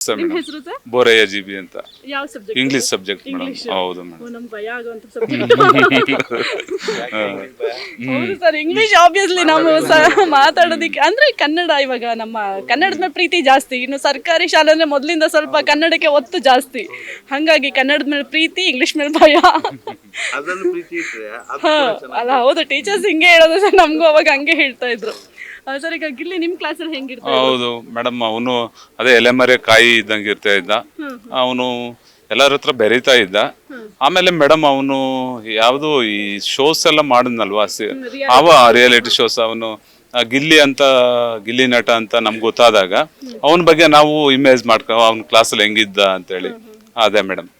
ನಿಮ್ಮ ಮೇಡಮ್ ಹೆಸರು sir? Borayya GB ಅಂತ ಯಾವ subject? English subject madam. English. ಹೌದು ಮೇಡಮ್. ನಮ್ಗೆ ಭಯ ಆಗುವಂತ ಸಬ್ಜೆಕ್ಟ್. ಹೌದು ಸರ್, ಇಂಗ್ಲಿಷ್ ಆಬ್ವಿಯಸ್ಲಿ ನಾವು ಮಾತಾಡೋದಿಕ್ಕೆ ಅಂದ್ರೆ ಕನ್ನಡ ಇವಾಗ ನಮ್ಮ ಕನ್ನಡದ ಮೇಲೆ ಪ್ರೀತಿ ಜಾಸ್ತಿ. ಇನ್ನು ಸರ್ಕಾರಿ ಶಾಲೆ ಅಂದ್ರೆ ಮೊದಲಿಂದ ಸ್ವಲ್ಪ ಕನ್ನಡಕ್ಕೆ ಒತ್ತು ಜಾಸ್ತಿ, ಹಂಗಾಗಿ ಕನ್ನಡದ ಮೇಲೆ ಪ್ರೀತಿ, ಇಂಗ್ಲಿಷ್ ಮೇಲೆ ಭಯ. ಅದ್ರಲ್ಲಿ ಪ್ರೀತಿ ಇಟ್ರೆ ಅದು ಹಾ, ಕೂಡ ಚೆನ್ನಾಗಿ ಅಲ್ಲ ಹೌದು, ಟೀಚರ್ಸ್ ಹಿಂಗೆ ಹೇಳೋದು ಸರ್, ನಮಗೂ ಅವಾಗ ಹಂಗೆ ಹೇಳ್ತಾ ಇದ್ರು. ಸರ್ ಈಗ ಗಿಲ್ಲಿ ನಿಮ್ ಕ್ಲಾಸಲ್ಲಿ ಹೆಂಗಿರ್ತಾರೆ? ಹೌದು ಮೇಡಮ್, ಅವನು ಅದೇ ಎಲೆಮರೆ ಕಾಯಿ ಇದ್ದಂಗೆ ಇರ್ತಾ ಇದ್ದ. ಅವನು ಎಲ್ಲರ ಹತ್ರ ಬೆರೀತಾ ಇದ್ದ. ಆಮೇಲೆ ಮೇಡಮ್ ಅವನು ಯಾವುದು ಈ ಶೋಸ್ ಎಲ್ಲ ಮಾಡಿದ್ನಲ್ವಾ, ರಿಯಾಲಿಟಿ ಶೋಸ್. ಅವನು ಗಿಲ್ಲಿ ಅಂತ, ಗಿಲ್ಲಿ ನಟ ಅಂತ ನಮ್ಗೆ ಗೊತ್ತಾದಾಗ ಅವನ ಬಗ್ಗೆ ನಾವು ಇಮೇಜ್ ಮಾಡ್ಕೊ ಅವ್ನ ಕ್ಲಾಸಲ್ಲಿ ಹೆಂಗಿದ್ದ ಅಂತೇಳಿ. ಅದೇ ಮೇಡಮ್.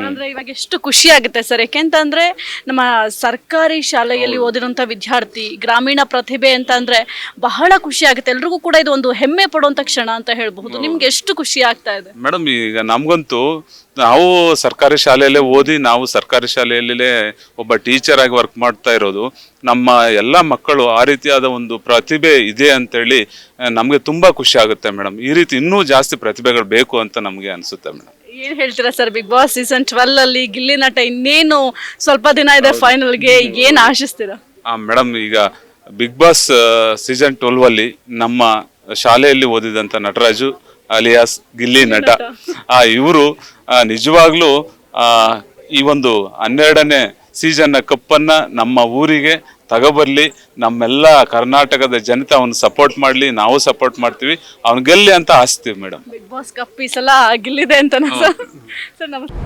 ಅಂದ್ರೆ ಇವಾಗ ಎಷ್ಟು ಖುಷಿ ಆಗುತ್ತೆ ಸರ್, ಯಾಕೆಂತಂದ್ರೆ ನಮ್ಮ ಸರ್ಕಾರಿ ಶಾಲೆಯಲ್ಲಿ ಓದಿರುವಂತ ವಿದ್ಯಾರ್ಥಿ ಗ್ರಾಮೀಣ ಪ್ರತಿಭೆ ಅಂತ ಅಂದ್ರೆ ಬಹಳ ಖುಷಿ ಆಗುತ್ತೆ. ಎಲ್ರಿಗೂ ಕೂಡ ಇದು ಒಂದು ಹೆಮ್ಮೆ ಪಡುವಂತ ಕ್ಷಣ ಅಂತ ಹೇಳ್ಬಹುದು. ನಿಮ್ಗೆ ಎಷ್ಟು ಖುಷಿ ಆಗ್ತಾ ಇದೆ? ಮೇಡಮ್ ಈಗ ನಮ್ಗಂತೂ ನಾವು ಸರ್ಕಾರಿ ಶಾಲೆಯಲ್ಲೇ ಓದಿ, ನಾವು ಸರ್ಕಾರಿ ಶಾಲೆಯಲ್ಲೇ ಒಬ್ಬ ಟೀಚರ್ ಆಗಿ ವರ್ಕ್ ಮಾಡ್ತಾ ಇರೋದು. ನಮ್ಮ ಎಲ್ಲ ಮಕ್ಕಳು ಆ ರೀತಿಯಾದ ಒಂದು ಪ್ರತಿಭೆ ಇದೆ ಅಂತೇಳಿ ನಮಗೆ ತುಂಬಾ ಖುಷಿ ಆಗುತ್ತೆ ಮೇಡಮ್. ಈ ರೀತಿ ಇನ್ನೂ ಜಾಸ್ತಿ ಪ್ರತಿಭೆಗಳು ಬೇಕು ಅಂತ ನಮಗೆ ಅನಿಸುತ್ತೆ ಮೇಡಮ್. ಏನ್ ಹೇಳ್ತೀರಾ ಸರ್, ಬಿಗ್ ಬಾಸ್ ಸೀಸನ್ 12 ಅಲ್ಲಿ ಗಿಲ್ಲಿ ನಟ ಇನ್ನೇನು ಸ್ವಲ್ಪ ದಿನ ಇದೆ ಫೈನಲ್ಗೆ, ಏನ್ ಆಶಿಸ್ತೀರಾ? ಮೇಡಮ್ ಈಗ ಬಿಗ್ ಬಾಸ್ ಸೀಸನ್ 12 ಅಲ್ಲಿ ನಮ್ಮ ಶಾಲೆಯಲ್ಲಿ ಓದಿದಂತ ನಟರಾಜು ಅಲಿಯಾಸ್ ಗಿಲ್ಲಿ ನಟ, ಇವರು ನಿಜವಾಗ್ಲೂ ಈ ಒಂದು 12ನೇ ಸೀಸನ್ ಕಪ್ಪನ್ನ ನಮ್ಮ ಊರಿಗೆ ತಗೋಬರ್ಲಿ. ನಮ್ಮೆಲ್ಲ ಕರ್ನಾಟಕದ ಜನತೆ ಅವನು ಸಪೋರ್ಟ್ ಮಾಡ್ಲಿ, ನಾವು ಸಪೋರ್ಟ್ ಮಾಡ್ತೀವಿ, ಅವ್ನು ಗೆಲ್ಲಿ ಅಂತ ಆಸ್ತೀವಿ ಮೇಡಮ್. ಬಿಗ್ ಬಾಸ್ ಕಪ್ ಈ ಸಲ ಗಿಲ್ಲಿದೆ ಅಂತ ಸರ್. ನಮಸ್ತೆ.